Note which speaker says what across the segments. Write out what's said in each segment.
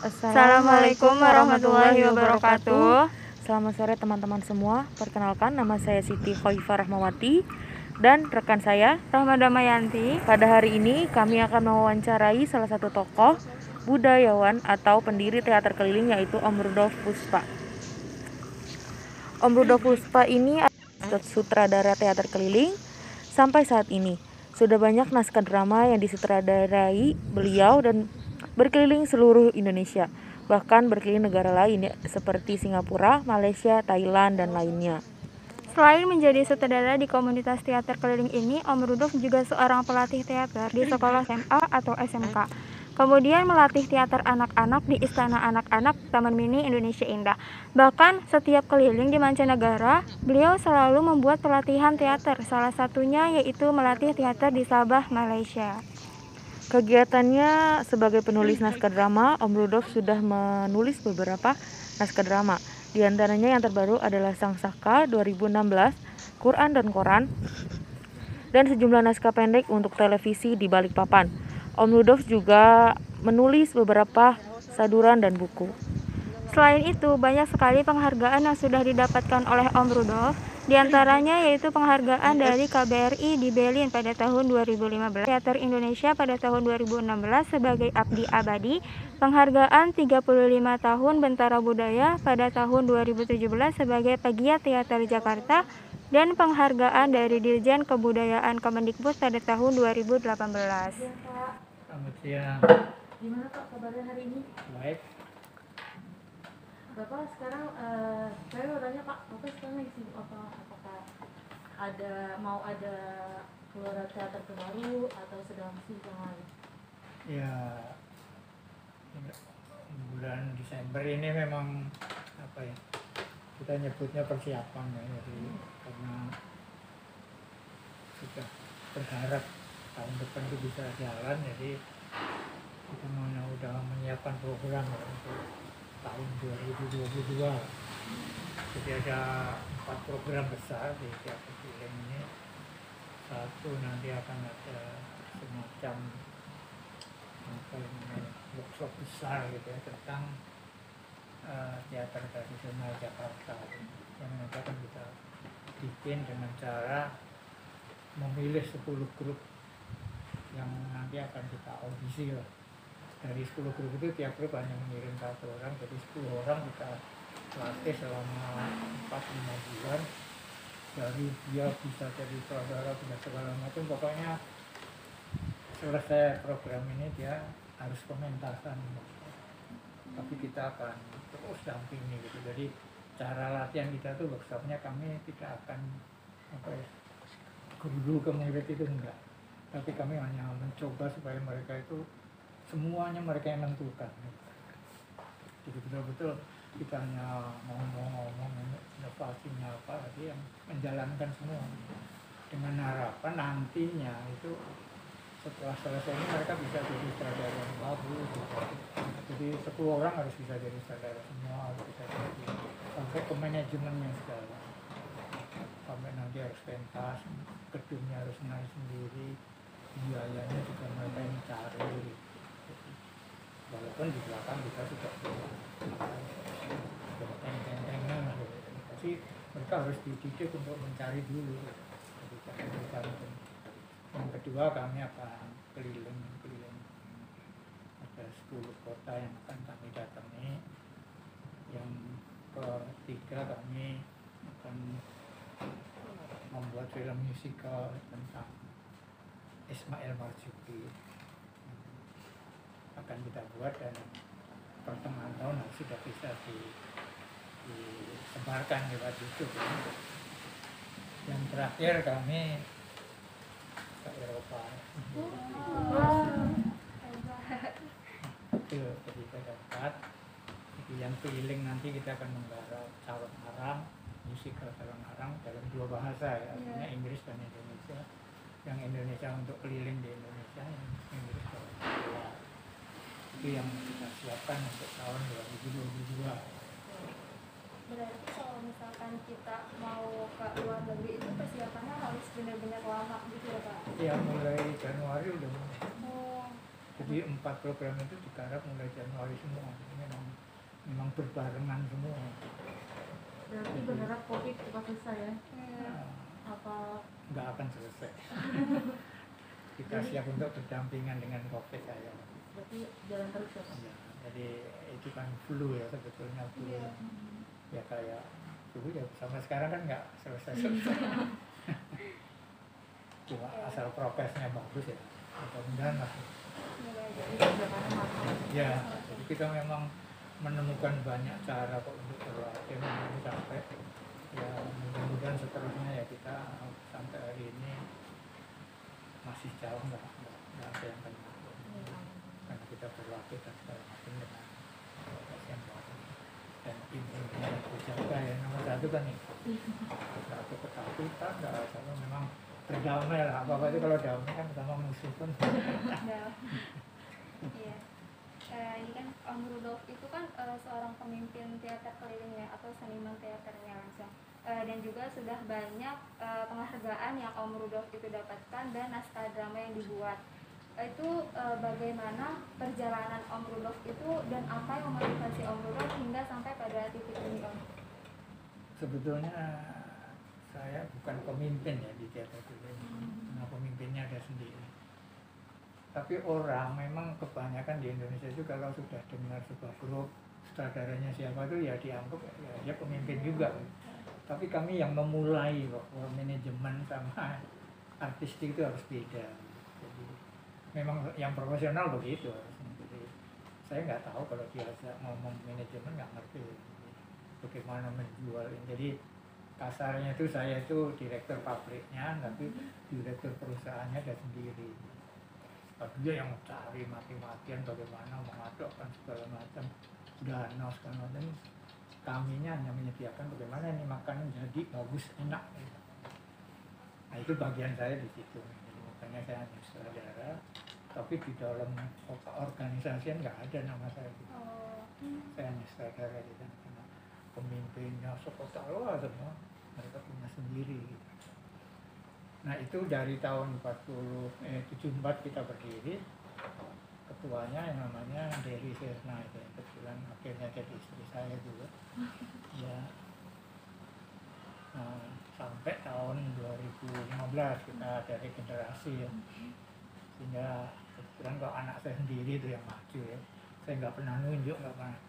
Speaker 1: Assalamualaikum warahmatullahi wabarakatuh.
Speaker 2: Selamat sore teman-teman semua. Perkenalkan, nama saya Siti Khoifah Rahmawati dan rekan saya
Speaker 1: Rahma Damayanti.
Speaker 2: Pada hari ini kami akan mewawancarai salah satu tokoh budayawan atau pendiri teater keliling, yaitu Om Rudolf Puspa. Om Rudolf Puspa ini adalah sutradara teater keliling. Sampai saat ini sudah banyak naskah drama yang disutradarai beliau dan berkeliling seluruh Indonesia, bahkan berkeliling negara lain seperti Singapura, Malaysia, Thailand, dan lainnya.
Speaker 1: Selain menjadi sutradara di komunitas teater keliling ini, Om Rudolf juga seorang pelatih teater di sekolah SMA atau SMK. Kemudian melatih teater anak-anak di Istana Anak-anak Taman Mini Indonesia Indah. Bahkan setiap keliling di mancanegara, beliau selalu membuat pelatihan teater. Salah satunya yaitu melatih teater di Sabah, Malaysia.
Speaker 2: Kegiatannya sebagai penulis naskah drama, Om Rudolf sudah menulis beberapa naskah drama. Di antaranya yang terbaru adalah Sang Saka 2016, Quran dan Koran, dan sejumlah naskah pendek untuk televisi di Balikpapan. Om Rudolf juga menulis beberapa saduran dan buku.
Speaker 1: Selain itu, banyak sekali penghargaan yang sudah didapatkan oleh Om Rudolf. Di antaranya yaitu penghargaan dari KBRI di Berlin pada tahun 2015, Teater Indonesia pada tahun 2016 sebagai Abdi Abadi, penghargaan 35 tahun Bentara Budaya pada tahun 2017 sebagai Pegiat Teater Jakarta, dan penghargaan dari Dirjen Kebudayaan Kemendikbud pada tahun 2018.
Speaker 3: Selamat siang.
Speaker 2: Gimana Pak kabarnya hari ini?
Speaker 3: Baik.
Speaker 2: Bapak sekarang saya mau tanya Pak, Bapak sekarang lagi sibuk apa? Apakah mau ada keluaran teater terbaru atau sedang sibuk yang lain?
Speaker 3: Ya, bulan Desember ini memang kita nyebutnya persiapan ya, jadi karena sudah berharap tahun depan itu bisa jalan, jadi kita udah menyiapkan program ya, untuk tahun 2022. Jadi ada 4 program besar di teater keliling ini. Satu, nanti akan ada semacam workshop besar gitu ya, tentang teater tradisional Jakarta, yang nanti akan kita bikin dengan cara memilih 10 grup yang nanti akan kita audisi lah. Dari 10 grup itu tiap grup hanya mengirim 1 orang, jadi 10 orang kita latih selama 4-5 bulan. Dari dia bisa jadi saudara, bisa segala macam, pokoknya selesai program ini dia harus pementasan. Tapi kita akan terus dampingi gitu. Jadi cara latihan kita tuh workshopnya kami tidak akan guru ke murid itu enggak, tapi kami hanya mencoba supaya mereka itu semuanya mereka yang menentukan. Jadi betul-betul kita hanya ngomong-ngomong inovasinya apa, tapi yang menjalankan semua, dengan harapan nantinya itu setelah selesai ini mereka bisa jadi sutradara yang bagus. Jadi 10 orang harus bisa jadi sutradara semua, harus bisa jadi sampai ke manajemennya segala, sampai nanti harus pentas, gedungnya harus naik sendiri, biayanya juga mereka yang cari. Walaupun di belakang kita sudah teng-tengan, tapi mereka harus dididik untuk mencari dulu. Yang kedua, kami akan keliling ada 10 kota yang akan kami datangi. Yang ketiga, kami akan membuat film musikal tentang Ismail Marzuki, akan kita buat, dan pertengahan tahun sudah bisa disebarkan lewat YouTube. Yang terakhir kami ke Eropa. Itu jadi keempat. Jadi yang keliling nanti kita akan menggarap Calon Arang, musikal Calon Arang dalam 2 bahasa ya, artinya Inggris dan Indonesia. Yang Indonesia untuk keliling di Indonesia, yang Inggris ke luar. Itu yang kita siapkan untuk tahun 2022.
Speaker 1: Berarti kalau misalkan kita mau ke luar negeri itu persiapannya harus benar-benar lama gitu ya Pak?
Speaker 3: Ya, mulai Januari udah mulai. Jadi 4 program itu digarap mulai Januari semua. Jadi memang berbarengan semua.
Speaker 2: Berarti berharap COVID cepat selesai ya?
Speaker 3: Nah,
Speaker 2: Apa
Speaker 3: nggak akan selesai. Kita siap untuk berdampingan dengan COVID saya.
Speaker 2: berarti jalan terus ya Pak?
Speaker 3: Ya, jadi itu kan flu ya sebetulnya flu. Ya kayak flu ya sampai sekarang kan nggak selesai-selesai. Cuma asal prokesnya bagus ya. Mudah-mudahan lah. Ya, jadi kita memang menemukan banyak cara kok untuk berlatih sampai ya mudah-mudahan seterusnya ya kita sampai hari ini masih jauh nggak ada yang kena karena kita berlatih dan segala macam dengan proses yang bagus dan ini yang dijaga ya nomor satu kan itu satu ketakutan nggak ada memang berdamai lah apa itu kalau damai kan sama musuh pun.
Speaker 1: Iya. Ini kan Om Rudolf itu kan seorang pemimpin teater keliling ya atau seniman teaternya langsung. Dan juga sudah banyak penghargaan yang Om Rudolf itu dapatkan dan naskah drama yang dibuat. Itu bagaimana perjalanan Om Rudolf itu dan apa yang memotivasi Om Rudolf hingga sampai pada titik ini Om?
Speaker 3: Sebetulnya saya bukan pemimpin ya di teater keliling, karena pemimpinnya ada sendiri. Tapi orang memang kebanyakan di Indonesia itu kalau sudah dengar sebuah grup sutradaranya siapa itu ya dianggap ya dia pemimpin juga. Tapi kami yang memulai bahwa manajemen sama artistik itu harus beda. Jadi memang yang profesional begitu. Jadi saya nggak tahu kalau biasa ngomong manajemen nggak ngerti bagaimana menjual ini. Jadi kasarnya itu saya itu direktur pabriknya, tapi direktur perusahaannya ada sendiri. Dia yang cari mati-matian bagaimana mengadopkan segala macam dana segala macam. Kaminya hanya menyediakan bagaimana ini makanan jadi bagus enak. Nah itu bagian saya di situ. Jadi, makanya saya hanya sutradara, tapi di dalam organisasi nggak ada nama saya. Saya hanya sutradara di sana. Pemimpinnya sekolah semua mereka punya sendiri. Nah itu dari tahun 74 kita berdiri, ketuanya yang namanya Dery Sirna itu kebetulan akhirnya jadi istri saya juga. Ya, sampai tahun 2015 kita ada regenerasi ya. Sehingga kebetulan kalau anak saya sendiri itu yang maju ya, saya nggak pernah nunjuk, nggak pernah.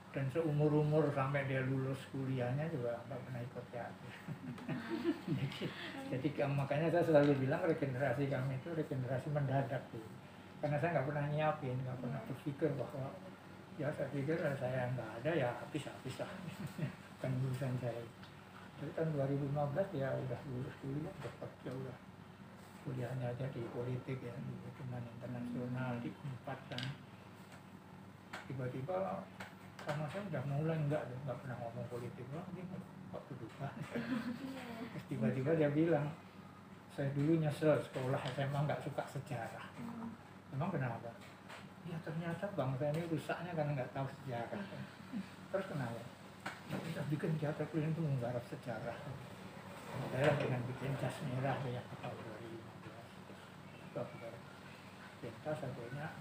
Speaker 3: Dan seumur-umur sampai dia lulus kuliahnya juga nggak pernah ikut teater. jadi makanya saya selalu bilang regenerasi kami itu regenerasi mendadak tuh. Karena saya nggak pernah nyiapin, nggak pernah berpikir bahwa ya saya pikir saya nggak ada ya habis-habis lah. Bukan urusan saya. Jadi tahun 2015 ya udah lulus kuliah, bekerja udah kuliahnya aja di politik ya, di hubungan internasional di Unpad kan. Tiba-tiba karena saya udah mulai nggak pernah ngomong politik lagi, kok berubah. Terus tiba-tiba dia bilang, saya dulu nyesel sekolah SMA nggak suka sejarah. Emang kenapa? Ya ternyata bangsa ini rusaknya karena nggak tahu sejarah. Terus kenapa? Kita bikin teater keliling itu menggarap sejarah. Saya dengan bikin jas merah yang tahun 2015. Itu kita satunya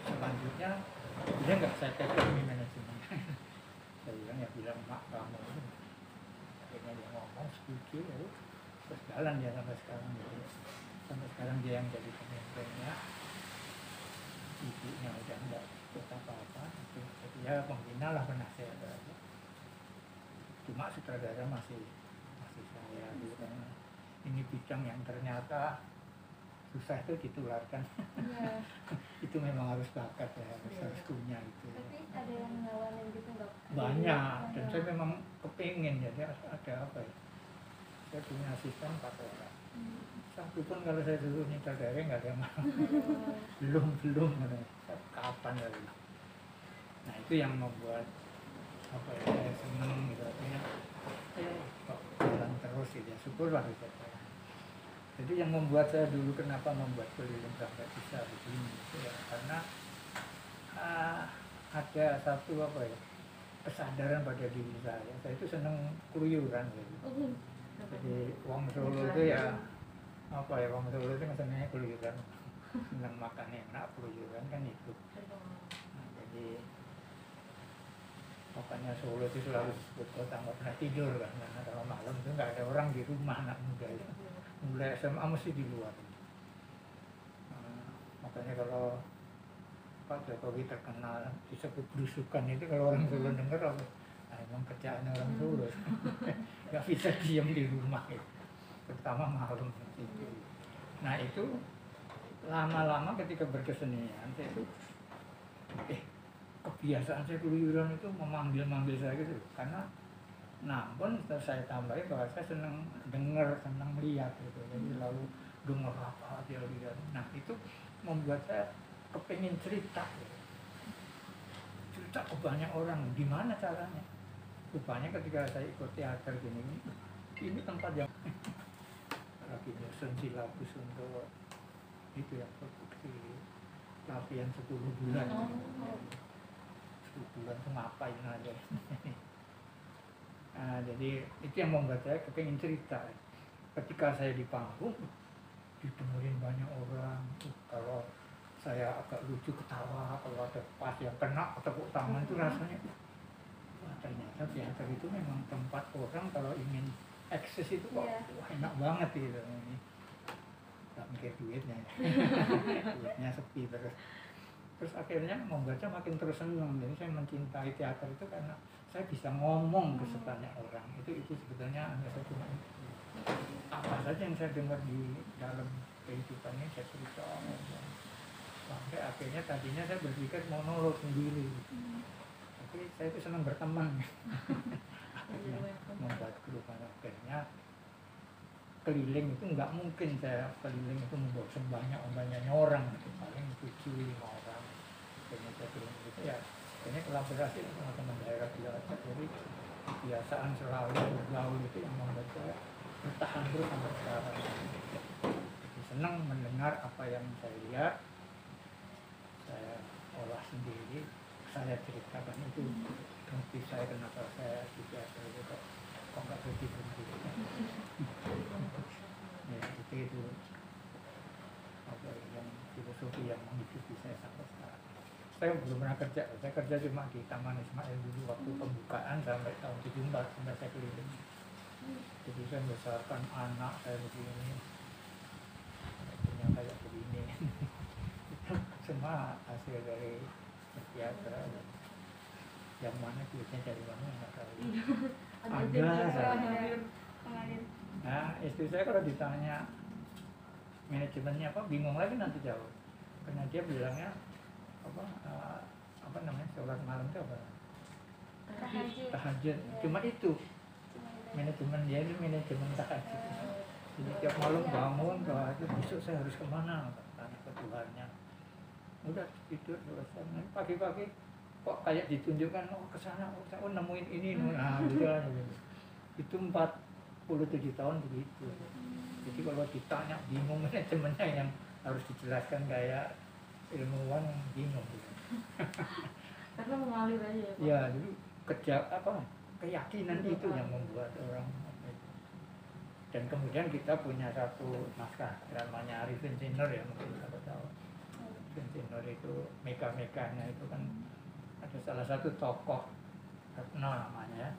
Speaker 3: selanjutnya dia nggak saya tekuni manajemen. Saya bilang ya bilang mak kamu ini. Akhirnya dia ngomong setuju ya, terus jalan dia sampai sekarang gitu. Sampai sekarang dia yang jadi pemimpinnya. Ibunya udah nggak ikut apa-apa. Jadi ya pembina lah penasihat aja. Cuma sutradara masih saya gitu kan. Ini bidang yang ternyata susah itu ditularkan.
Speaker 1: Iya.
Speaker 3: Itu memang harus bakat ya, harus punya itu.
Speaker 1: Tapi ada yang ngawalin gitu nggak?
Speaker 3: Banyak, dan saya memang kepingin jadi ada apa ya. Saya punya asisten 4 orang. Satu pun kalau saya suruh nyutradara nggak ada yang mau. belum kapan lagi. Nah itu yang membuat apa ya, saya senang gitu artinya kok jalan terus gitu ya, syukurlah gitu. Jadi yang membuat saya dulu kenapa membuat keliling sampai bisa begini gitu ya, karena ada satu apa ya, kesadaran pada diri saya itu senang keluyuran gitu. Jadi Wong Solo itu ya apa ya, Wong Solo itu senangnya keluyuran, senang makan enak, keluyuran kan itu. Nah, jadi makanya Solo itu selalu disebut kota nggak pernah tidur kan, karena kalau malam itu nggak ada orang di rumah anak muda itu. Mulai SMA mesti di luar. Nah, makanya kalau Pak Jokowi terkenal disebut belusukan itu, kalau orang Solo dengar, nah, emang kerjaan orang Solo nggak bisa diam di rumah itu, terutama malam itu. Nah itu lama-lama ketika berkesenian saya itu kebiasaan saya keluyuran itu memanggil-manggil saya gitu, karena namun saya tambahin bahwa saya senang dengar, senang lihat gitu, jadi lalu dengar apa dia lihat. Nah itu membuat saya kepingin cerita gitu. Cerita ke banyak orang. Gimana caranya? Rupanya ketika saya ikut teater gini, ini tempat yang lagi nyusun silabus untuk itu ya, produksi latihan 10 bulan. 10 bulan itu ngapain aja. Nah, jadi itu yang membuat saya kepingin cerita. Ketika saya di panggung didengerin banyak orang, kalau saya agak lucu ketawa, kalau ada pas yang kena tepuk tangan itu rasanya wah, ternyata teater itu memang tempat orang kalau ingin eksis itu kok wah, enak banget gitu. Ini nggak mikir duitnya. Duitnya sepi terus akhirnya membaca makin terus senang. Jadi saya mencintai teater itu karena saya bisa ngomong ke sebanyak orang. Itu sebetulnya hanya saya cuma apa saja yang saya dengar di dalam kehidupan ini saya cerita ngomong. Sampai akhirnya tadinya saya berpikir monolog sendiri, tapi saya itu senang berteman. Akhirnya membuat grup, akhirnya keliling itu nggak mungkin saya keliling itu membawa sebanyak-banyaknya orang, paling 7-5 orang. Akhirnya saya keliling itu ya, ini kolaborasi dengan teman-teman daerah Cilacap. Jadi kebiasaan selalu bergaul itu yang membuat saya bertahan terus sampai sekarang. Jadi senang mendengar apa yang saya lihat, saya olah sendiri, saya ceritakan. Itu motif saya kenapa saya di teater itu kok nggak berhenti. Ya itu apa yang filosofi yang menghidupi saya sampai sekarang. Saya belum pernah kerja, saya kerja cuma di Taman Ismail dulu waktu pembukaan sampai tahun 74 sampai saya keliling. Jadi saya membesarkan anak saya begini, punya kayak begini. Itu semua hasil dari teater. Yang mana duitnya dari mana nggak tahu. Ada. Nah istri saya kalau ditanya manajemennya apa, bingung lagi nanti jawab. Karena dia bilangnya apa namanya, sholat malam itu apa? Tahajud. Cuma itu manajemen dia ini manajemen tahajud. Jadi tiap malam bangun, tahajud, besok saya harus kemana? Tanya ke Tuhannya. Udah tidur selesai. Pagi-pagi kok kayak ditunjukkan, oh kesana, oh nemuin ini, nah gitu aja. Itu 47 tahun begitu. Jadi kalau ditanya bingung manajemennya yang harus dijelaskan kayak ilmuwan bingung gitu.
Speaker 2: Karena mengalir aja ya Pak?
Speaker 3: Ya, jadi keyakinan itu yang membuat orang itu. Dan kemudian kita punya satu naskah namanya Arifin Sinur ya, mungkin Anda tahu. Arifin Sinur itu mega-meganya itu kan ada salah satu tokoh Retno namanya.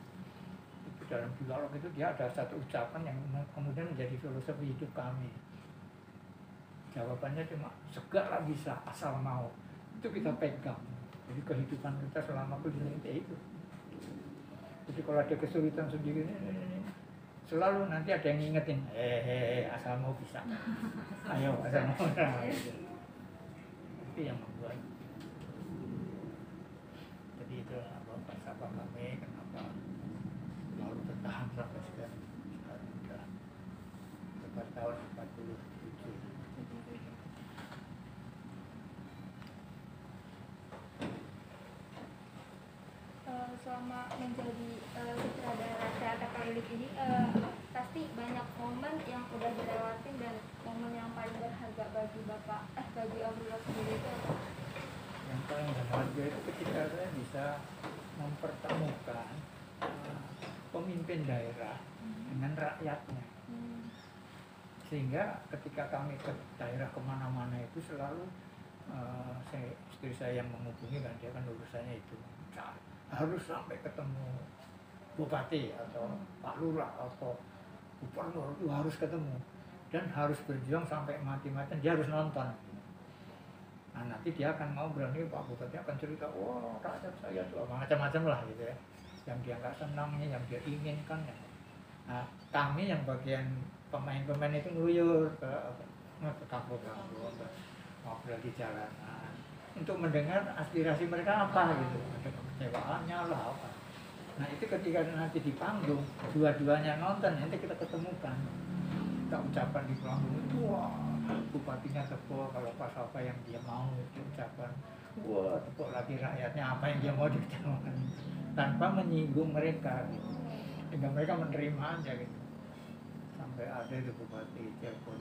Speaker 3: Itu dalam dialog itu dia ada satu ucapan yang kemudian menjadi filosofi hidup kami. Jawabannya cuma segala bisa asal mau. Itu kita pegang. Jadi kehidupan kita selama keliling itu. Jadi kalau ada kesulitan sendiri ini, selalu nanti ada yang ngingetin, asal mau bisa. Ayo asal mau. Itu yang membuat. Jadi itu apa kami kenapa lalu bertahan sampai sekarang sudah berapa tahun 47.
Speaker 1: Selama menjadi sutradara teater keliling ini pasti banyak momen yang udah dilewatin, dan momen yang paling berharga bagi bagi Om Rudolf sendiri itu apa?
Speaker 3: Yang paling berharga itu ketika saya bisa mempertemukan pemimpin daerah dengan rakyatnya. Sehingga ketika kami ke daerah kemana-mana itu selalu istri saya yang menghubungi, kan dia kan urusannya itu harus sampai ketemu bupati atau pak lurah atau gubernur, itu harus ketemu dan harus berjuang sampai mati-matian, dia harus nonton. Nah nanti dia akan ngobrol nih, Pak Bupati akan cerita, wah rakyat saya tuh macam-macam lah gitu ya, yang dia nggak senangnya, yang dia inginkan ya. Nah kami yang bagian pemain-pemain itu ngeluyur ke kampung-kampung, ngobrol di jalanan untuk mendengar aspirasi mereka apa gitu, ada kekecewaannya lah apa. Nah itu ketika nanti di panggung dua-duanya nonton, nanti kita ketemukan, kita ucapan di panggung itu, wah bupatinya tepuk kalau pas apa yang dia mau itu ucapan, wah tepuk lagi rakyatnya apa yang dia mau dikecewakan, tanpa menyinggung mereka gitu, sehingga mereka menerima aja gitu. Sampai ada itu bupati telepon,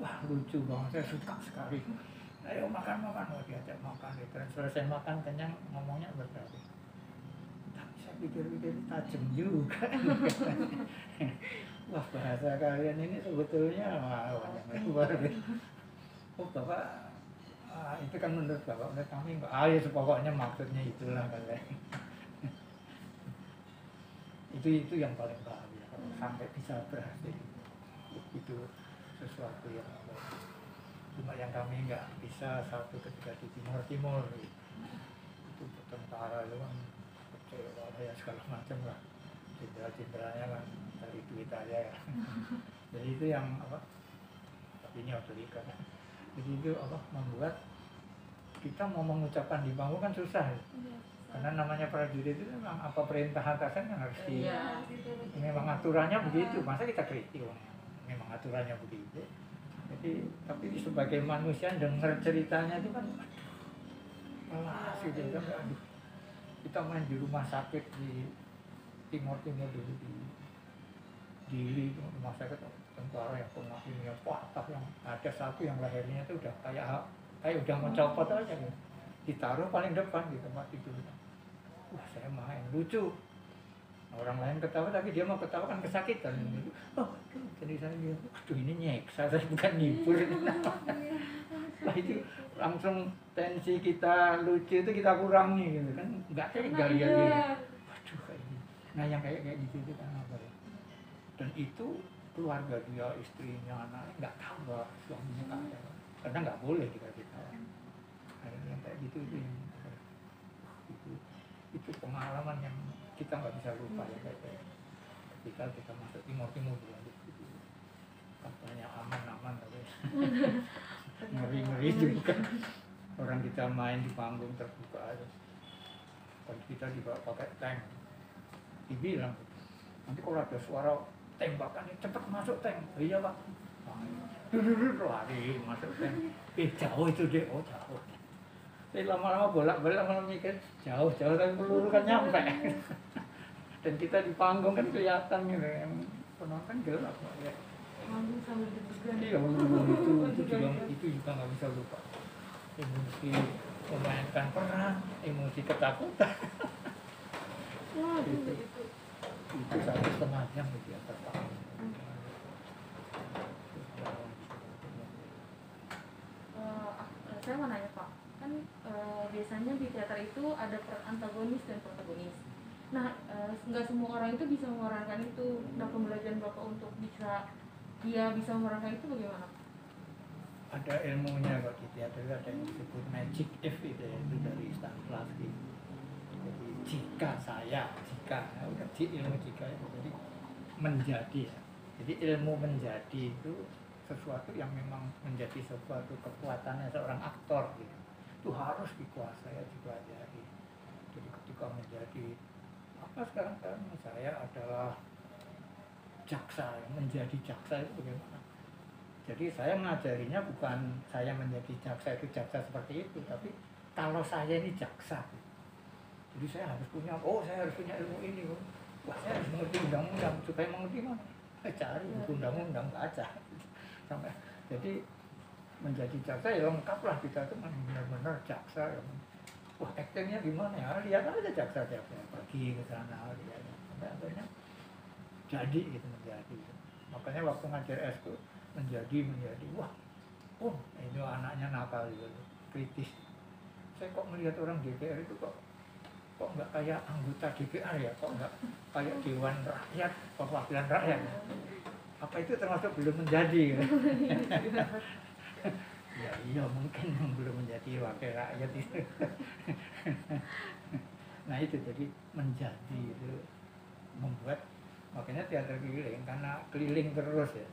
Speaker 3: wah lucu banget, saya suka sekali, ayo makan, oh diajak makan gitu. Dan selesai makan kenyang ngomongnya berkali, tapi saya pikir-pikir tajam juga. Wah bahasa kalian ini sebetulnya yang luar biasa. Oh bapak, itu kan menurut bapak, menurut kami enggak. Ya pokoknya maksudnya itulah kalian. itu yang paling bahagia kalau sampai bisa berhasil. Itu sesuatu yang cuma yang kami nggak bisa satu ketika di Timur itu tentara itu kan kecewa ya segala macam lah, jenderal-jenderalnya kan dari duit aja ya. Jadi itu yang apa, tapi ini otorika kan. Jadi itu apa, membuat kita mau mengucapkan di panggung kan susah ya. Karena namanya prajurit itu memang apa perintah atasan yang harus memang aturannya begitu, masa kita kritik memang aturannya begitu. Jadi tapi sebagai manusia dengar ceritanya itu kan malas gitu kan. Aduh, kita main di rumah sakit di Timur dulu di Dili, rumah sakit tentara yang pernah ini yang patah, yang ada satu yang lahirnya itu udah kayak udah mau copot aja gitu, ditaruh paling depan di tempat tidur. Wah saya main lucu, orang lain ketawa tapi dia mau ketawa kan kesakitan. Oh jadi saya bilang, aduh ini nyeksa, saya bukan nibur. Nah itu langsung tensi kita lucu itu kita kurangi gitu kan, nggak tega lihat gitu. Waduh kayak gitu. Nah yang kayak gitu itu kan apa ya? Dan itu keluarga dia, istrinya, anaknya nggak tahu bahwa suaminya nggak ada, karena nggak boleh dikasih tahu. Nah yang kayak gitu itu pengalaman yang kita nggak bisa lupa ya kayak ketika kita masuk Timur gitu. Katanya aman tapi ngeri juga. Orang kita main di panggung terbuka aja, dan kita dibawa pakai tank, dibilang nanti kalau ada suara tembakan cepat masuk tank. Iya pak, lari masuk tank. Jauh itu deh, oh jauh. Tapi lama-lama bolak-balik malah mikir jauh tapi peluru kan nyampe. Dan kita di panggung kan kelihatan gitu, yang penonton gelap ya. Iya, itu juga nggak bisa lupa. Emosi memainkan peran, emosi ketakutan. Itu 1,5 jam gitu ya terpanggung.
Speaker 2: Saya mau nanya Pak, kan biasanya di teater itu ada peran antagonis dan protagonis. Nah, nggak semua orang itu bisa memerankan itu. Nah, pembelajaran Bapak untuk dia bisa memerankan itu bagaimana?
Speaker 3: Ada ilmunya kok di teater, ada yang disebut magic if itu ya, itu dari Stanislavski. Jadi udah di ilmu jika itu jadi menjadi ya. Jadi ilmu menjadi itu sesuatu yang memang menjadi sesuatu kekuatannya seorang aktor gitu. Itu harus dikuasai, dipelajari. Jadi ketika menjadi apa sekarang saya adalah jaksa, menjadi jaksa itu bagaimana? Jadi saya mengajarinya bukan saya menjadi jaksa itu jaksa seperti itu, tapi kalau saya ini jaksa, jadi saya harus punya ilmu ini, wah saya harus mengerti undang-undang, supaya mengerti mana? Cari undang-undang baca. Sampai jadi menjadi jaksa ya lengkap lah, kita itu benar-benar jaksa. Wah aktingnya gimana ya? Lihat aja jaksa tiap pergi ke sana, lihat sampai akhirnya jadi gitu menjadi. Makanya waktu ngajar S tuh menjadi wah, oh ini anaknya nakal gitu, kritis. Saya kok melihat orang DPR itu kok nggak kayak anggota DPR ya, kok nggak kayak Dewan Rakyat, Perwakilan Rakyat. Apa itu termasuk belum menjadi? Gitu. Ya iya, mungkin yang belum menjadi wakil rakyat itu. Nah itu jadi menjadi itu membuat, makanya teater keliling, karena keliling terus ya.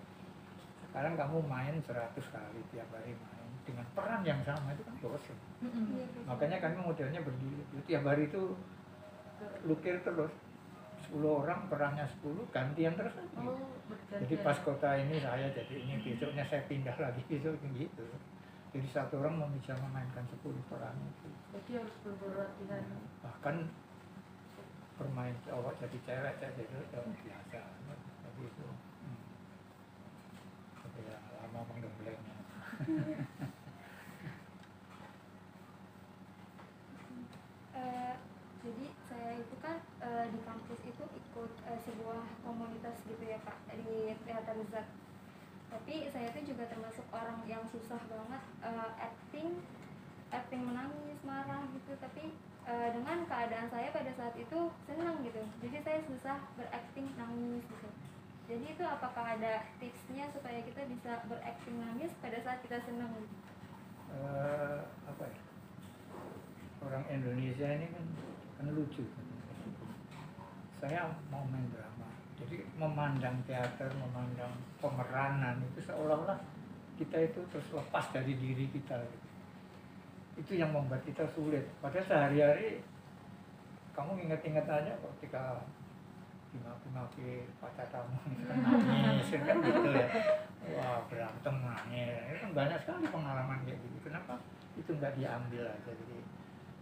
Speaker 3: Sekarang kamu main 100 kali tiap hari main dengan peran yang sama, itu kan bosan. Makanya kami modelnya berdiri tiap hari itu lukir terus, 10 orang perannya 10, gantian terus. Jadi pas kota ini saya jadi ini, besoknya saya pindah lagi, besok gitu. Jadi satu orang bisa memainkan 10 peran itu.
Speaker 2: Jadi harus berlatihan.
Speaker 3: Bahkan bermain cowok jadi cewek jadi biasa. Jadi itu ya, lama menggemblengnya.
Speaker 1: Jadi saya itu kan di kampus itu ikut sebuah komunitas gitu ya Pak, di Teater Zat. Tapi saya itu juga termasuk orang yang susah banget acting menangis, marah gitu. Tapi dengan keadaan saya pada saat itu senang gitu. Jadi saya susah berakting nangis gitu. Jadi itu apakah ada tipsnya supaya kita bisa berakting nangis pada saat kita senang?
Speaker 3: Apa ya? Orang Indonesia ini kan lucu. Saya mau main drama, jadi memandang teater, memandang pemeranan itu seolah-olah kita itu terus lepas dari diri kita. Itu yang membuat kita sulit. Padahal sehari-hari kamu ingat-ingat aja ketika dimaki-maki pacar kamu nangis kan gitu ya, wah berantem nangis, itu kan banyak sekali pengalaman kayak gitu. Kenapa itu nggak diambil aja? Jadi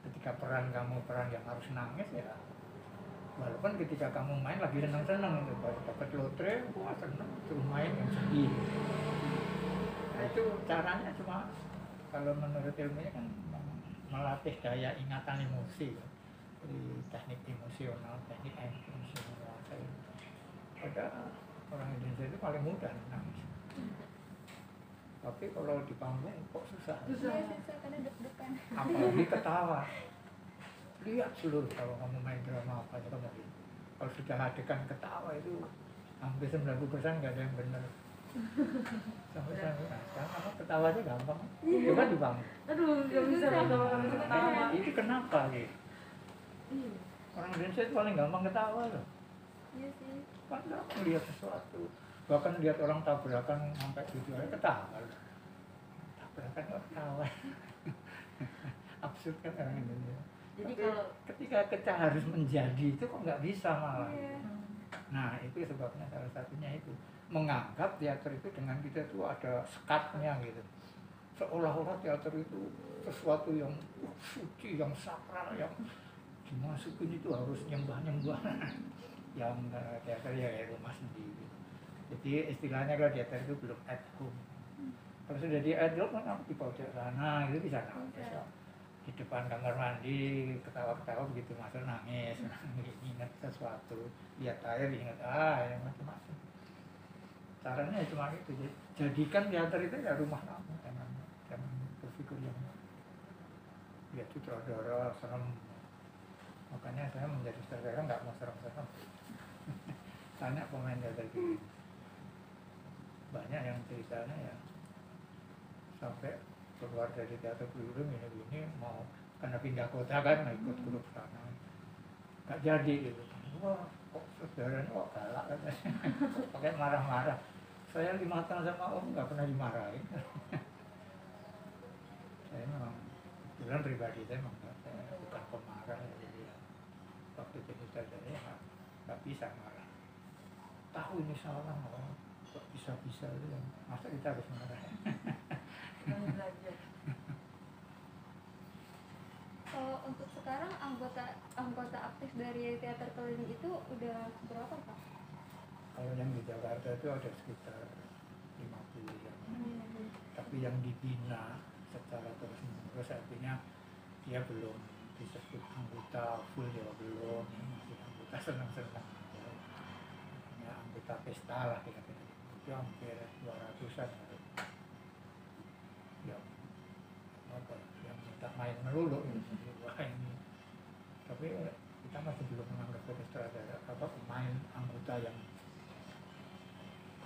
Speaker 3: ketika peran kamu peran yang harus nangis ya, walaupun ketika kamu main lagi senang-senang itu baru dapat lotre, wah senang, terus main yang sedih. Nah itu caranya cuma kalau menurut ilmunya kan melatih daya ingatan emosi. Jadi teknik emosional, teknik emosional. Pada orang Indonesia itu paling mudah nangis. Tapi kalau di panggung kok susah.
Speaker 1: Susah karena deg-degan.
Speaker 3: Apalagi ketawa. Lihat seluruh kalau kamu main drama apa aja kamu lihat. Kalau sudah adegan ketawa itu hampir 90% nggak ada yang benar. Sampai sekarang apa ketawa aja gampang. Coba di panggung.
Speaker 2: Aduh, nggak bisa ketawa.
Speaker 3: Itu kenapa gitu? Orang Indonesia itu paling gampang ketawa loh.
Speaker 1: Iya sih.
Speaker 3: Kan melihat sesuatu, bahkan lihat orang tabrakan sampai tujuannya ketawa loh. Tabrakan kok ketawa. Absurd kan orang Indonesia.
Speaker 2: Jadi
Speaker 3: tapi
Speaker 2: kalau
Speaker 3: ketika kita harus menjadi itu kok nggak bisa malah.
Speaker 1: Iya.
Speaker 3: Nah itu sebabnya salah satunya itu menganggap teater itu dengan kita itu ada sekatnya gitu. Seolah-olah teater itu sesuatu yang suci, yang sakral, yang dimasukin itu harus nyembah-nyembah. Yang teater ya kayak rumah sendiri. Jadi istilahnya kalau teater itu belum at home. Kalau sudah di at home kan di pojok sana itu bisa nangis. Di depan kamar mandi ketawa-ketawa begitu masuk nangis, ingat sesuatu, lihat air ingat yang macam-macam. Caranya cuma itu, jadikan teater itu ya rumah kamu, jangan berpikir yang lihat sutradara serem. Makanya saya menjadi sutradara nggak mau serem-serem. Tanya pemain teater gitu, banyak yang ceritanya ya sampai keluar dari teater keliling ini mau karena pindah kota kan ikut grup sana nggak jadi gitu. Wah kok saudaranya kok galak kan. Pakai marah-marah. Saya 5 tahun sama om nggak pernah dimarahin. Saya memang bilang pribadi saya memang bukan pemarah, jadi waktu jadi saudara ya nggak bisa marah. Tahu ini salah kok bisa-bisa itu, masa kita harus marah.
Speaker 1: Kalau untuk sekarang anggota aktif dari teater keliling itu udah berapa Pak?
Speaker 3: Kalau yang di Jakarta itu ada sekitar 50 yang. Tapi yang dibina secara terus-menerus artinya dia belum disebut anggota full ya, belum, masih anggota senang-senang ya, anggota pesta lah kira-kira. itu hampir 200-an yang apa yang minta main melulu gitu. Wah ini, tapi kita masih belum menganggap sebagai sutradara apa pemain anggota yang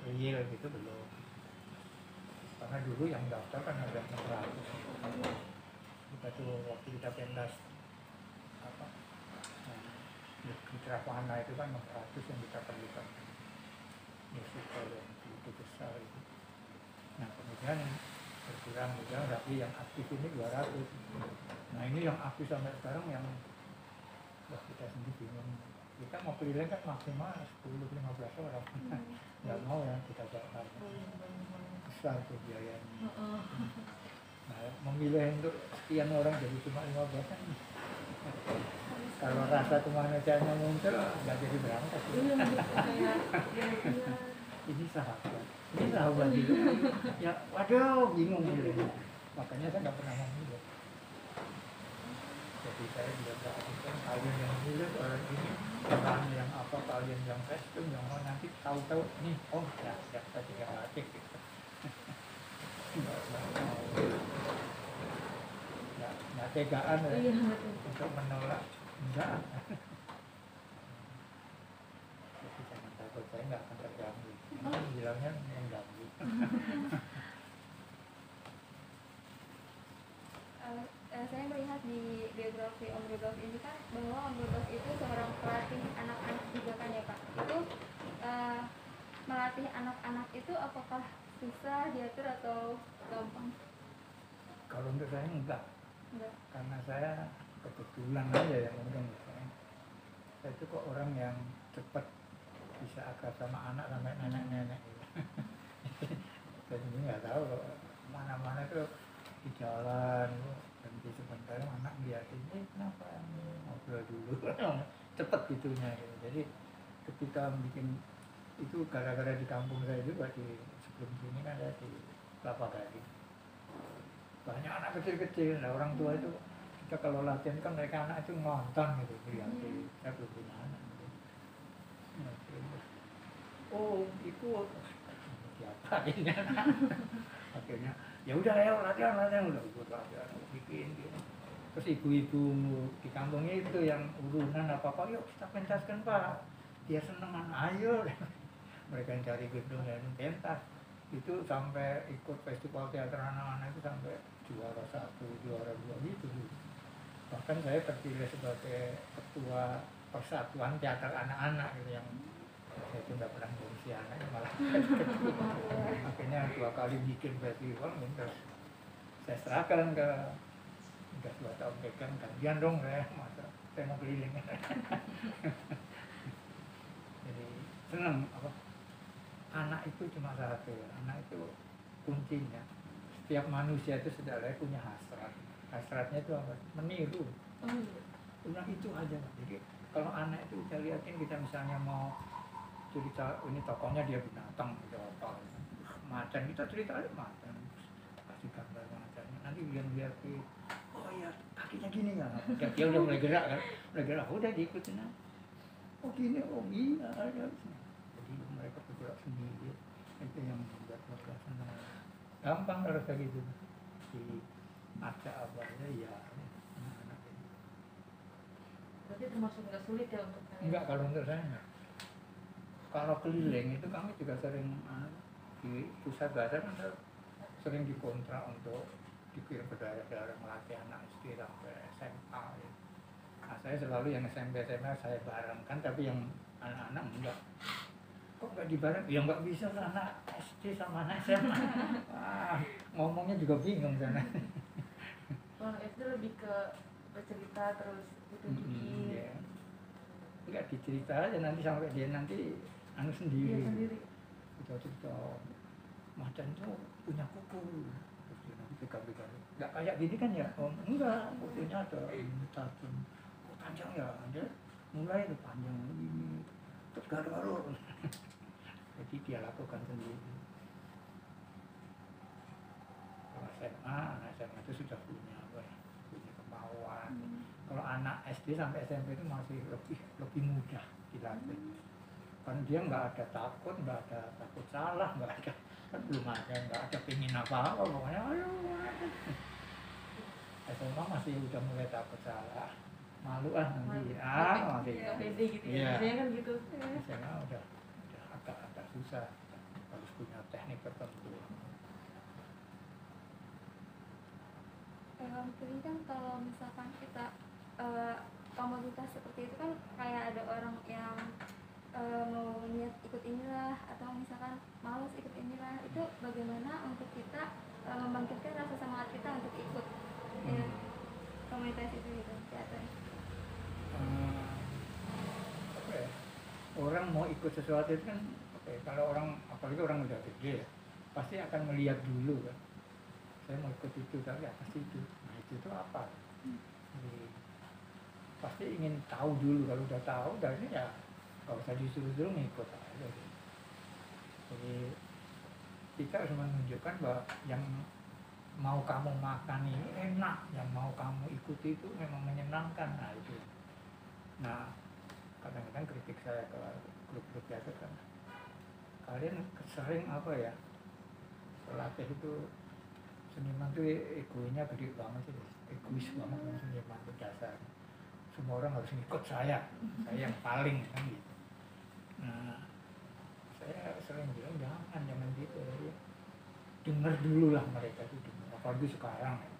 Speaker 3: real gitu, belum. Karena dulu yang daftar kan ada 600. Kita tuh waktu kita pentas apa Mitra Fahana itu kan 600 yang kita perlukan musical yang begitu besar itu. Nah kemudian berkurang, tapi yang aktif ini 200. Nah ini yang aktif sampai sekarang yang wah kita sendiri bingung. Kita mau keliling kan maksimal 10-15 orang. Nggak mau ya kita bakar. Besar tuh biayanya. Nah memilih untuk sekian orang jadi cuma 15 kan. Kalau rasa kemanusiaannya muncul nggak jadi berangkat. Ini sahabat gitu. Ya waduh bingung gitu. Makanya saya nggak pernah memilih. Jadi saya juga perhatikan kalian yang milih orang ini, orang yang apa, kalian yang kostum, yang mau nanti tahu-tahu nih, oh ya saya tidak latih gitu. Nggak tegaan ya, untuk menolak, enggak. Jadi jangan takut, saya nggak akan terganggu. Bilangnya mengganggu.
Speaker 1: Saya melihat di biografi Om Rudolf ini kan bahwa Om Rudolf itu seorang pelatih anak-anak juga kan ya Pak. Itu melatih anak-anak itu apakah susah diatur atau gampang?
Speaker 3: Kalau untuk saya enggak. Karena saya kebetulan aja yang mungkin saya itu kok orang yang cepat bisa akrab sama anak sampai nenek-nenek gitu. Jadi nggak tahu mana-mana itu di jalan berhenti sebentar anak liatin kenapa ngobrol dulu cepet gitunya gitu. Jadi ketika bikin itu gara-gara di kampung saya juga di sebelum sini kan ada di Kelapa Gading banyak anak kecil-kecil. Nah orang tua itu kita kalau latihan kan mereka anak itu nonton gitu liatin. Saya belum punya anak gitu. Oh ikut diapain akhirnya ya udah ya latihan udah ikut latihan bikin gitu. Terus ibu-ibu di kampungnya itu yang urunan apa yuk kita pentaskan Pak, dia seneng ayo. Mereka yang cari gedung dan pentas itu sampai ikut festival teater anak-anak itu sampai juara 1, juara 2 gitu. Bahkan saya terpilih sebagai ketua persatuan teater anak-anak gitu yang saya itu nggak pernah ngurusi anak malah akhirnya 2 kali bikin festival terus saya serahkan ke udah 2 tahun pegang gantian dong masa saya mau keliling. Jadi seneng apa anak itu cuma satu, anak itu kuncinya. Setiap manusia itu sebenarnya punya hasratnya itu apa? Meniru. Cuma itu aja. Jadi kalau anak itu kita lihatin kita misalnya mau cerita ini tokohnya dia binatang gitu apa macan, kita ceritain macan kasih gambar macannya, nanti dia lihat oh ya kakinya gini ya dia udah mulai gerak kan, udah diikutin aja. Oh gini, oh iya ada. Jadi mereka bergerak sendiri, itu yang membuat mereka senang. Gampang kalau kayak gitu di acak apa ya anak-anak ini.
Speaker 2: Berarti termasuk nggak sulit ya untuk kalian?
Speaker 3: Enggak, kalau untuk saya enggak. Kalau keliling itu kami juga sering di pusat bahasa kan sering dikontrak untuk dikirim ke daerah-daerah melatih anak SD sampai SMA ya. Nah saya selalu yang SMP SMA saya barengkan, tapi yang anak-anak enggak. Kok enggak dibareng? Ya enggak bisa lah anak SD sama anak SMA. Ngomongnya juga bingung sana.
Speaker 2: Kalau SD lebih ke bercerita terus ditunjukin.
Speaker 3: Ya. Enggak dicerita aja nanti sampai dia nanti sendiri.
Speaker 2: Dia sendiri.
Speaker 3: Kita cerita macan itu punya kuku. Terus dia nanti pegang-pegang. Enggak kayak gini kan ya? Oh, enggak, kukunya ada tajam. Oh, panjang ya, dia mulai itu panjang begini. Terus garuk-garuk. Jadi dia lakukan sendiri. Kalau SMA itu sudah punya kemauan. Kalau anak SD sampai SMP itu masih lebih mudah dilatih. kan dia nggak ada takut salah, nggak ada, kan belum ada, nggak ada pingin apa-apa, pokoknya ayo. SMA masih udah mulai takut salah, malu nanti masih
Speaker 2: ya, pede gitu ya,
Speaker 3: iya.
Speaker 2: biasanya kan gitu.
Speaker 3: SMA udah agak susah, harus punya teknik tertentu.
Speaker 1: Jadi kan kalau misalkan kita komoditas seperti itu kan kayak ada orang yang mau niat ikut inilah atau misalkan malas ikut inilah, itu bagaimana untuk kita membangkitkan rasa semangat kita untuk ikut komunitas itu gitu, teater.
Speaker 3: Apa ya, orang mau ikut sesuatu itu kan kalau orang, apalagi orang udah gede ya, pasti akan melihat dulu kan, saya mau ikut itu, tapi apa sih itu, nah itu apa. Jadi, pasti ingin tahu dulu, kalau udah tahu dari ini ya nggak usah disuruh-suruh ngikut aja. Jadi kita harus menunjukkan bahwa yang mau kamu makan ini enak, yang mau kamu ikuti itu memang menyenangkan. Nah itu, nah kadang-kadang kritik saya ke grup-grup teater kan, kalian sering apa ya, pelatih itu seniman tuh egonya gede banget sih, egois banget seniman itu dasar. Semua orang harus ngikut saya yang paling kan gitu. Nah, saya sering bilang jangan gitu ya. Dengar dulu lah mereka itu, apalagi sekarang ya,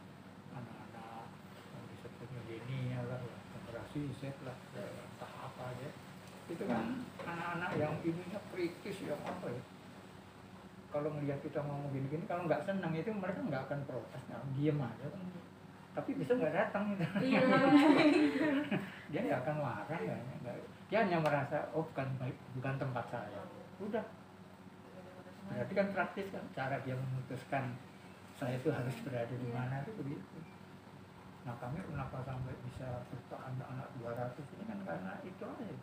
Speaker 3: anak-anak yang disebut milenial lah, generasi Z lah, entah apa aja. Itu kan anak-anak yang ininya kritis, yang apa ya. Kalau melihat kita ngomong gini-gini, kalau nggak senang itu mereka nggak akan protes, diam aja kan. Tapi bisa nggak datang gitu.
Speaker 2: Iya.
Speaker 3: Dia nggak akan marah, dia hanya merasa bukan tempat saya. Udah. Berarti kan praktis kan, cara dia memutuskan saya itu harus berada di mana itu begitu. Nah kami kenapa sampai bisa bertahan anak 200 ini kan karena itu aja.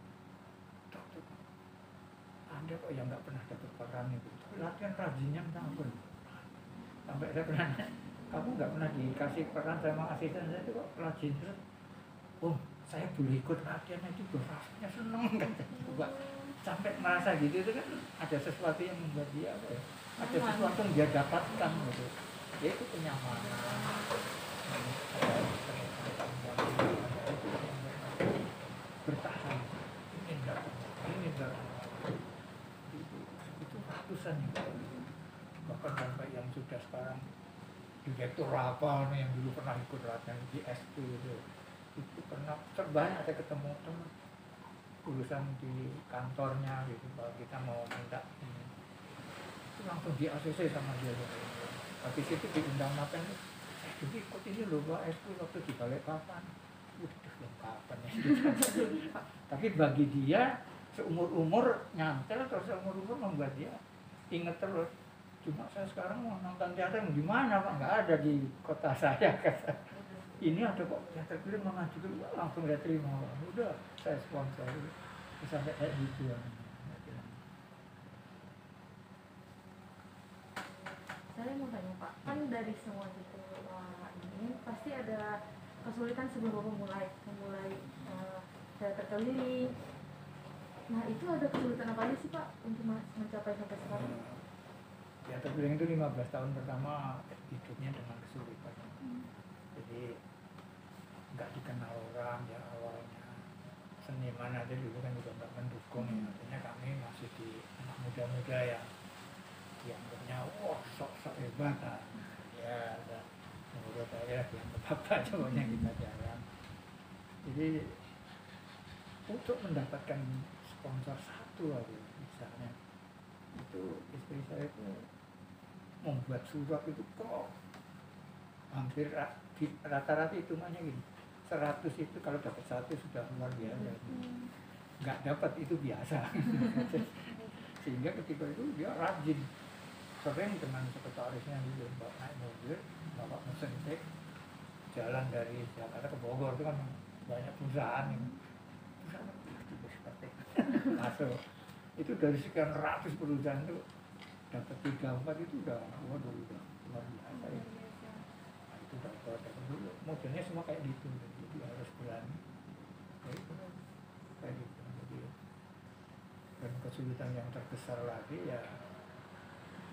Speaker 3: Anda kok yang nggak pernah dapat peran itu, latihan rajinnya tampil. Sampai saya pernah, kamu nggak pernah dikasih peran sama asisten saya itu kok rajin terus. Oh, saya boleh ikut latihan itu, rasanya seneng kan. Coba sampai merasa gitu itu kan ada sesuatu yang membuat dia apa ya? Ada sesuatu yang dia dapatkan gitu. Dia itu kenyamanan. Bertahan. Ini enggak. Itu ratusan bahkan sampai yang sudah sekarang direktur apa nih yang dulu pernah ikut latihan di S2 itu pernah terbanyak saya ketemu teman urusan di kantornya gitu, kalau kita mau minta ini itu langsung di ACC sama dia. Habis itu diundang makan, saya juga ikut ini loh Pak S2 waktu di Balikpapan. Udah belum kapan ya. Tapi bagi dia seumur-umur nyantel atau seumur-umur membuat dia inget terus. Cuma saya sekarang mau nonton teater di mana Pak? Nggak ada di kota saya. Ini ada kok teater film mengaji dulu, langsung dia terima. Udah saya sponsor. Sampai kayak gitu ya.
Speaker 2: Saya mau tanya Pak, kan dari semua itu ini pasti ada kesulitan sebelum memulai teater keliling. Nah itu ada kesulitan apa aja sih Pak untuk mencapai sampai sekarang?
Speaker 3: Teater keliling itu 15 tahun pertama hidupnya dengan kesulitan. Jadi nggak dikenal orang ya awalnya. Seniman aja dulu kan juga nggak mendukung ya. Artinya kami masih di anak muda-muda yang dianggapnya wah sok-sok hebat lah. Ya menurut saya yang apa coba kita jalan. Jadi untuk mendapatkan sponsor satu aja misalnya, itu istri saya itu membuat surat itu kok hampir rata-rata hitungannya gini, 100 itu kalau dapat satu sudah luar biasa. Nggak dapat itu biasa. Sehingga ketika itu dia rajin, sering dengan sekretarisnya dulu naik mobil, bawa mesin tek, jalan dari Jakarta ke Bogor, itu kan banyak perusahaan ini. Masuk itu dari sekian ratus perusahaan itu dapat 3-4 itu udah waduh udah luar biasa ya. Nah, itu dapat dulu modelnya semua kayak gitu, jadi harus berani kayak gitu. Jadi Dan kesulitan yang terbesar lagi ya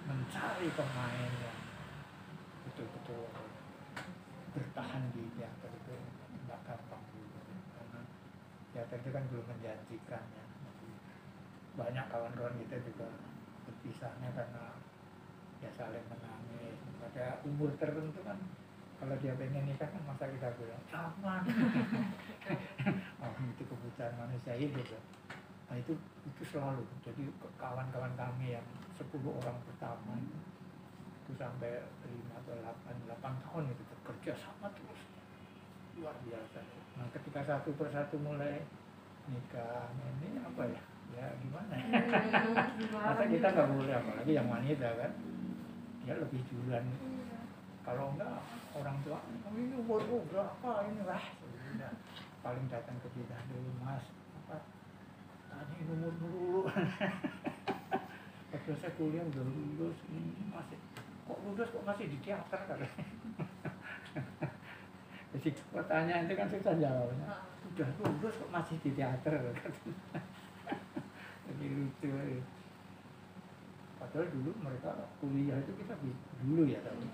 Speaker 3: mencari pemain yang betul-betul bertahan di teater itu nggak gampang juga, karena teater itu kan belum menjanjikan ya. Banyak kawan-kawan kita juga berpisahnya karena ya saling menangis. Pada umur tertentu kan kalau dia pengen nikah kan masa kita bilang jangan. Oh, itu kebutuhan manusia hidup ya. Nah itu selalu. Jadi kawan-kawan kami yang 10 orang pertama itu sampai 5 atau 8 tahun itu bekerja sama terus, luar biasa. Nah ketika satu persatu mulai nikah, ini apa ya? Ya gimana? Masa kita nggak boleh, apalagi yang wanita kan, dia lebih duluan. Kalau enggak orang tua, oh, ini umurku berapa ini lah, sudah paling datang ke kita dulu, mas, apa? Tanya umur dulu. Waktu saya kuliah udah lulus, ini masih kok lulus kok masih di teater kan? Jadi pertanyaan itu kan susah jawabnya. Udah lulus kok masih di teater kan? Jadi lucu ya. Padahal dulu mereka kuliah itu kita dulu ya tapi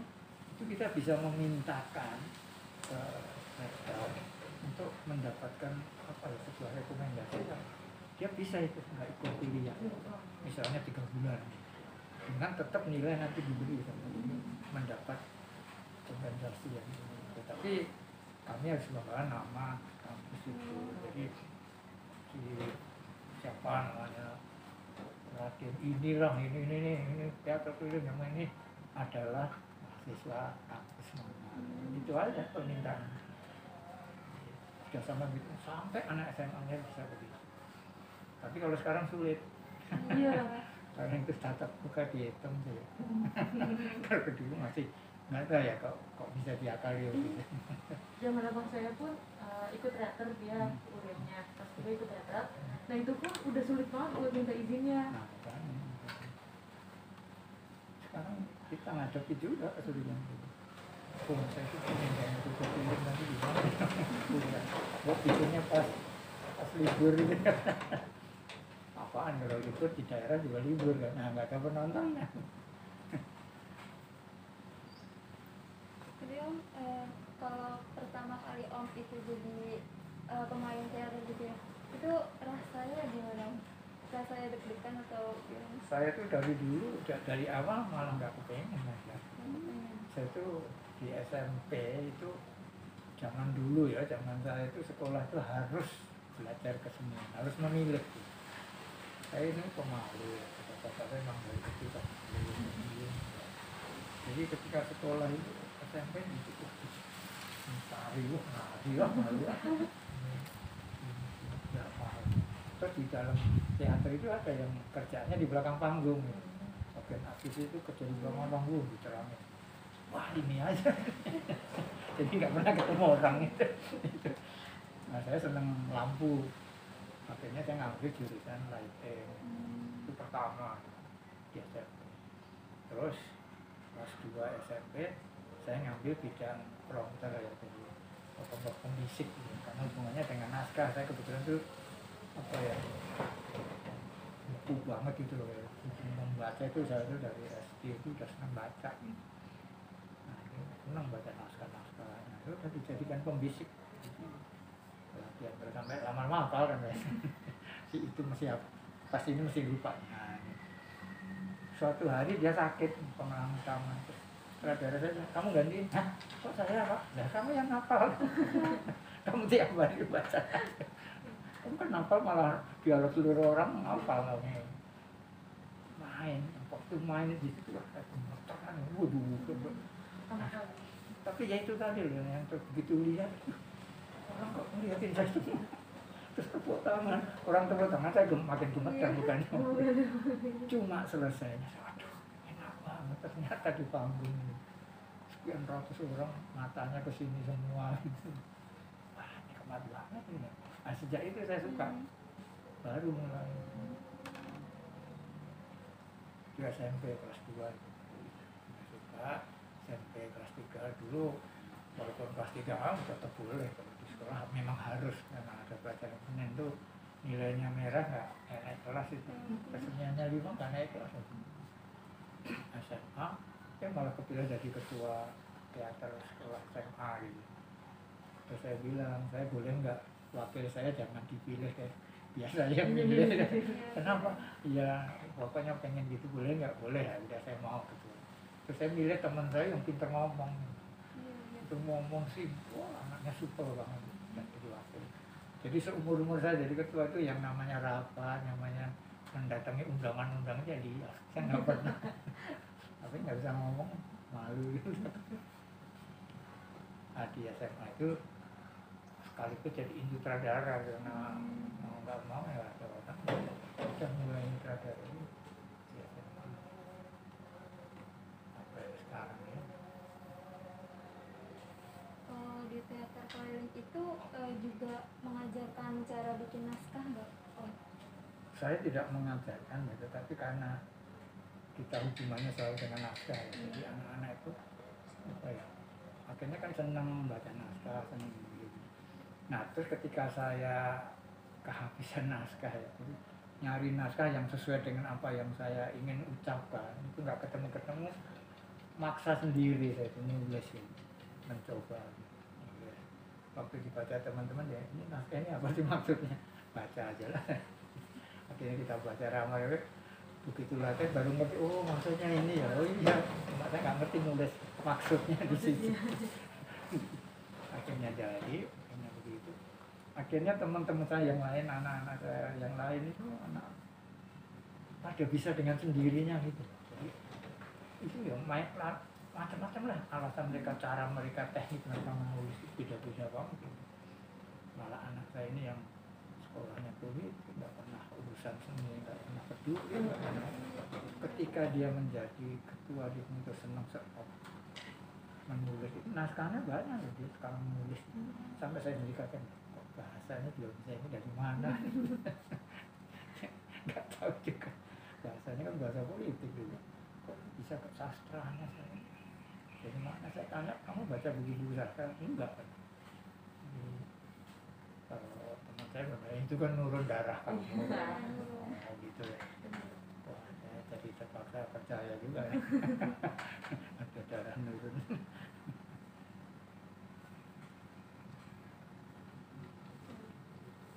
Speaker 3: itu kita bisa memintakan ke rektor untuk mendapatkan apa ya, sebuah rekomendasi yang dia bisa itu nggak ikut kuliah, misalnya 3 bulan, dengan tetap nilai nanti diberi mendapat kompensasi yang tetapi kami harus membahas nama kampus itu. Jadi si siapa namanya Raden inilah ini teater keliling yang ini adalah mahasiswa kampus mana, itu aja permintaan. Sudah sama gitu sampai anak SMA-nya bisa begitu. Tapi kalau sekarang sulit.
Speaker 1: Iya.
Speaker 3: Karena itu tatap muka dihitung sih. Kalau dulu masih nggak tahu ya kok bisa diakali gitu.
Speaker 2: Zaman abang saya pun ikut teater, dia kuliahnya pas juga ikut teater. Nah itu pun udah sulit banget buat minta izinnya.
Speaker 3: Nah, kan. Sekarang kita ngadepi juga kesulitan itu. Saya itu pengen kayak itu kepilih nanti gimana? Buat bikinnya pas libur gitu. Apaan kalau libur di daerah juga libur kan? Nah nggak ada penontonnya.
Speaker 1: Jadi Om, kalau pertama kali Om itu jadi pemain teater gitu ya, itu rasanya gimana Om? Rasanya deg-degan atau gimana?
Speaker 3: Saya tuh dari dulu, dari awal malah nggak kepengen ya. Saya tuh di SMP itu zaman dulu ya, zaman saya itu sekolah itu harus belajar kesenian, harus memilih. Saya ini pemalu, kata-kata saya memang dari kecil pemalu. Jadi ketika sekolah itu SMP itu mencari, nari, malu. Nggak mau. Terus di dalam teater itu ada yang kerjanya di belakang panggung. Bagian artis itu kerja di belakang panggung, diceramain. Wah ini aja. Jadi nggak pernah ketemu orang itu. Nah saya seneng lampu. Akhirnya saya ngambil jurusan lighting. Itu pertama di SMP. Terus kelas 2 SMP saya ngambil bidang prompter ya, jadi pembisik gitu. Karena hubungannya dengan naskah. Saya kebetulan tuh apa ya, buku banget gitu loh ya. Membaca itu saya tuh dari SD itu udah senang baca. Nah ini senang baca naskah-naskah. Nah itu udah dijadikan pembisik. Latihan terus sampai lama-lama hafal kan ya. Si itu masih pasti ini mesti lupa. Nah, ini. Suatu hari dia sakit, pemeran utama. Saudara saya, kamu gantiin? Hah? Kok saya Pak? Nah kamu yang hafal. Kamu tiap hari baca. Kamu kan hafal malah biar seluruh orang hafal kamu. Main, waktu main di situ lah gemeteran, waduh. Tapi ya itu tadi loh yang begitu lihat. Orang kok ngeliatin saya semua, terus tepuk tangan, orang tepuk tangan saya makin gemetar bukannya. Cuma selesainya, waduh enak banget ternyata di panggung sekian ratus orang matanya ke sini semua. Wah nikmat banget ini. Nah sejak itu saya suka, baru mulai di SMP kelas 2 saya suka. SMP kelas 3 dulu walaupun kelas 3 tetap boleh kalau di sekolah memang harus, memang ada pelajaran Senin tuh nilainya merah nggak naik kelas itu, keseniannya 5 nggak naik kelas. SMA malah kepilih jadi ketua teater sekolah SMA gitu. Terus saya bilang, saya boleh nggak wakil saya jangan dipilih kayak biasa yang milih. Kenapa? Ya pokoknya pengen gitu, boleh nggak? Boleh ya, udah saya mau gitu. Terus saya milih teman saya yang pintar ngomong. Itu ngomong sih, wah anaknya super banget jadi wakil. Jadi seumur-umur saya jadi ketua itu yang namanya rapat, namanya mendatangi undangan-undangannya dia. Saya nggak pernah. Tapi nggak bisa ngomong, malu gitu. Nah, di SMA itu sekaligus jadi sutradara karena mau nggak mau ya ada orang udah mulai sutradara ini di SMA sampai sekarang ya.
Speaker 1: Di teater keliling itu juga mengajarkan cara bikin naskah nggak?
Speaker 3: Saya tidak mengajarkan ya, tetapi karena kita hubungannya selalu dengan naskah ya. Jadi anak-anak itu apa ya, akhirnya kan senang baca naskah, senang gitu. Nah terus ketika saya kehabisan naskah ya, jadi nyari naskah yang sesuai dengan apa yang saya ingin ucapkan itu nggak ketemu, maksa sendiri saya itu nulis gitu, mencoba gitu. Waktu dibaca teman-teman ya, ini naskah ini apa sih maksudnya, baca aja lah. Akhirnya kita baca ramai, begitu latihan baru ngerti, oh maksudnya ini ya, oh iya, cuma saya nggak ngerti nulis maksudnya di situ. Akhirnya begitu. Akhirnya teman-teman saya yang lain, anak-anak saya yang lain itu pada bisa dengan sendirinya gitu. Jadi itu ya macam-macam lah alasan mereka, cara mereka, teknik mereka menulis beda-beda banget gitu. Malah anak saya ini yang sekolahnya kulit nggak pernah urusan seni, nggak pernah peduli, nggak pernah. Ketika dia menjadi ketua dia itu senang sekali menulis itu, naskahnya banyak loh dia sekarang menulis. Sampai saya sendiri katakan, kok bahasanya belum bisa, ini dari mana? Nggak tahu juga, bahasanya kan bahasa politik juga, kok bisa ke sastranya saya. Jadi mana saya tanya, kamu baca buku-buku sastra? Enggak kan? Kalau teman saya bilang, itu kan nurun darah kamu. Oh gitu ya. Wah, saya jadi terpaksa percaya juga ya. Ada darah nurun.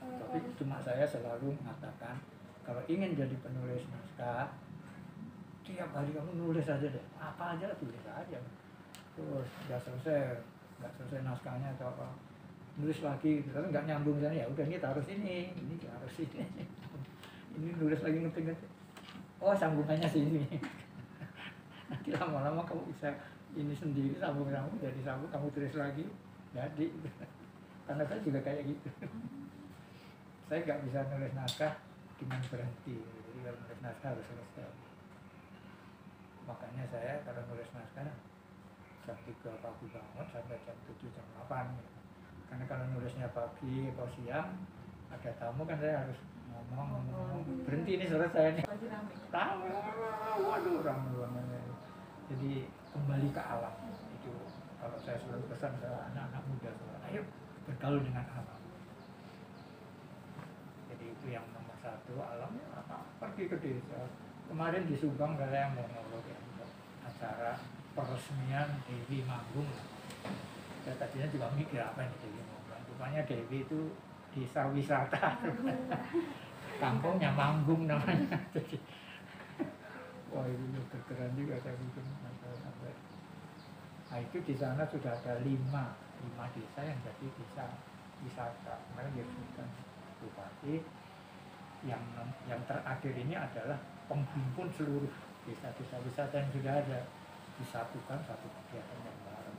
Speaker 3: Tapi cuma saya selalu mengatakan, kalau ingin jadi penulis naskah, tiap hari kamu nulis aja deh, apa aja tulis aja. Terus nggak selesai naskahnya atau apa, nulis lagi, tapi nggak nyambung sana, ya udah ini harus ini harus ini. Ini nulis lagi ngerti-ngerti, oh sambungannya sini. Nanti lama-lama kamu bisa ini sendiri, sambung jadi sambung, kamu tulis lagi jadi. Karena saya juga kayak gitu. Saya nggak bisa nulis naskah dengan berhenti, jadi kalau nulis naskah harus selesai. Makanya saya kalau nulis naskah jam 3 pagi banget sampai jam 7 jam 8 gitu. Karena kalau nulisnya pagi atau siang ada tamu kan saya harus ngomong berhenti ini selesai nih. Tamu, waduh ramai banget. Jadi kembali ke alam itu kalau saya selalu pesan ke anak-anak muda, ayo bergaul dengan alam. Jadi itu yang nomor 1, alam ya, pergi ke desa. Kemarin di Subang saya mau ngolok ya, acara peresmian Dewi Manggung. Saya tadinya juga mikir apa ini Dewi Manggung. Rupanya Dewi itu desa wisata. Kampungnya Manggung namanya. Jadi, wah itu keren juga saya bikin sampai. Nah itu di sana sudah ada 5 desa yang jadi desa wisata. Mereka diresmikan bupati. Yang terakhir ini adalah penghimpun seluruh desa-desa wisata yang sudah ada, disatukan satu kegiatan yang baru.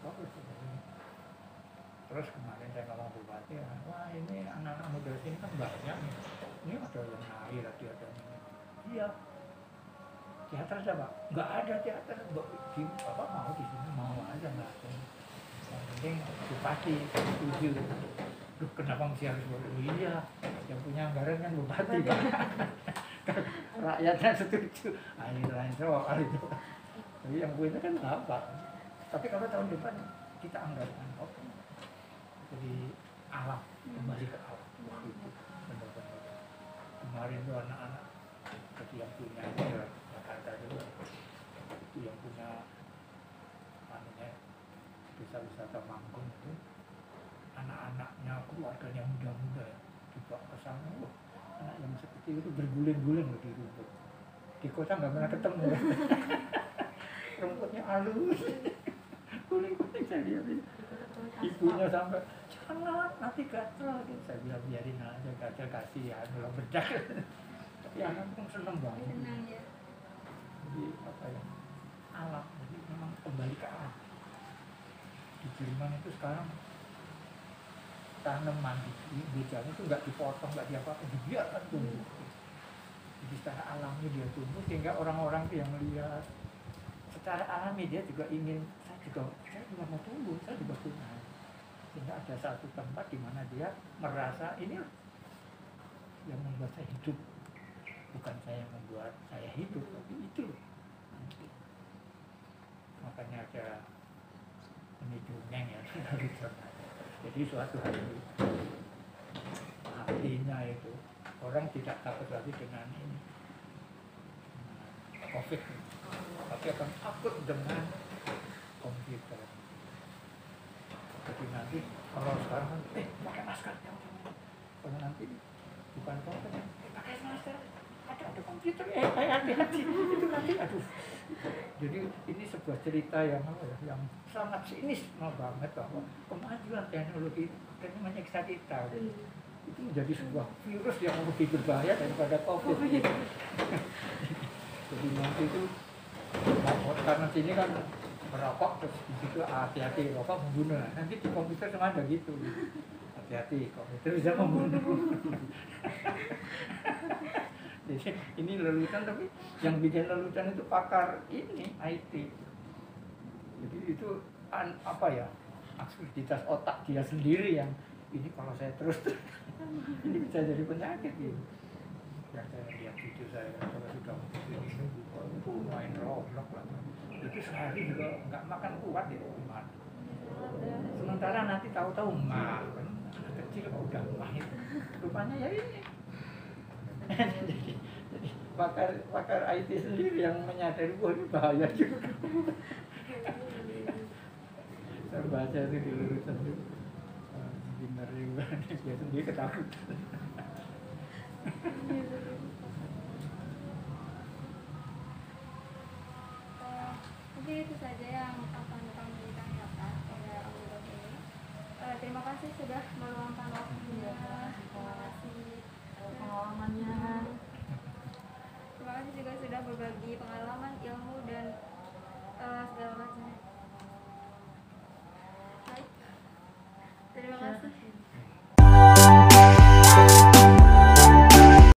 Speaker 3: Bagus ini. Terus kemarin saya ngomong bupati, wah ini anak-anak muda sini kan banyak nih. Ini ada yang nari lagi, ada ini. Iya. Teater ada Pak? Nggak ada teater. Bapak mau di sini, mau aja nggak ada. Yang penting bupati setuju. Duh, kenapa mesti harus bupati? Iya, yang punya anggaran kan bupati Pak. Rakyatnya setuju. Lain soal itu. Jadi yang punya kan Bapak. Tapi kalau tahun depan kita anggarkan, oke. Jadi alam, kembali ke alam. Wah, itu benar. kemarin tuh anak-anak jadi yang punya ini ya, Jakarta dulu itu yang punya anunya desa wisata Manggung itu anak-anaknya keluarganya muda-muda ya dibawa ke sana. Wah, anak yang seperti itu berguling-guling loh di rumput. Di kota nggak pernah ketemu. Rumputnya halus. Guling-guling saya lihat ini. Ibunya sampai jangan nanti gatel. Saya bilang biarin aja gatel, kasihan belum bedak. Tapi anak pun seneng banget. Jadi apa ya, alam. Jadi memang kembali ke alam. Di Jerman itu sekarang tanaman di bejanya itu nggak dipotong, nggak diapa-apa, dibiarkan tumbuh. Jadi secara alami dia tumbuh sehingga orang-orang yang melihat secara alami dia juga ingin saya juga mau tumbuh, saya juga punya. Sehingga ada satu tempat di mana dia merasa ini yang membuat saya hidup, bukan saya yang membuat saya hidup, tapi itu loh. Makanya ada ini dongeng ya. Jadi suatu hari artinya itu orang tidak takut lagi dengan ini COVID, tapi akan takut dengan komputer. Jadi nanti kalau sekarang pakai masker, kalau nanti bukan COVID, pakai masker, ada komputer, hati-hati itu nanti, aduh. Jadi ini sebuah cerita yang sangat sinis banget bahwa kemajuan teknologi ini menyiksa kita. Itu menjadi sebuah virus yang lebih berbahaya daripada COVID. Jadi nanti itu karena sini kan merokok terus di situ hati-hati rokok membunuh. Nanti di komputer sama ada gitu. Hati-hati komputer bisa membunuh. Jadi ini lelucon, tapi yang bikin lelucon itu pakar ini IT. Jadi itu apa ya, aktivitas otak dia sendiri yang ini kalau saya terus ini bisa jadi penyakit gitu. Yang saya lihat video saya kalau sudah ini main Roblox lah, itu sehari juga nggak makan kuat itu gimana. Sementara nanti tahu-tahu makan anak kecil kok udah main, rupanya ya ini. jadi pakar IT sendiri yang menyadari bahwa ini bahaya juga. Saya baca itu di lulusan itu benar juga, dia sendiri ketakutan.
Speaker 1: Mungkin itu saja yang akan kami tanyakan pada Om ini. Terima kasih sudah meluangkan waktunya. Terima kasih
Speaker 2: Pengalamannya.
Speaker 1: Terima kasih juga sudah berbagi pengalaman, ilmu, dan segala macam.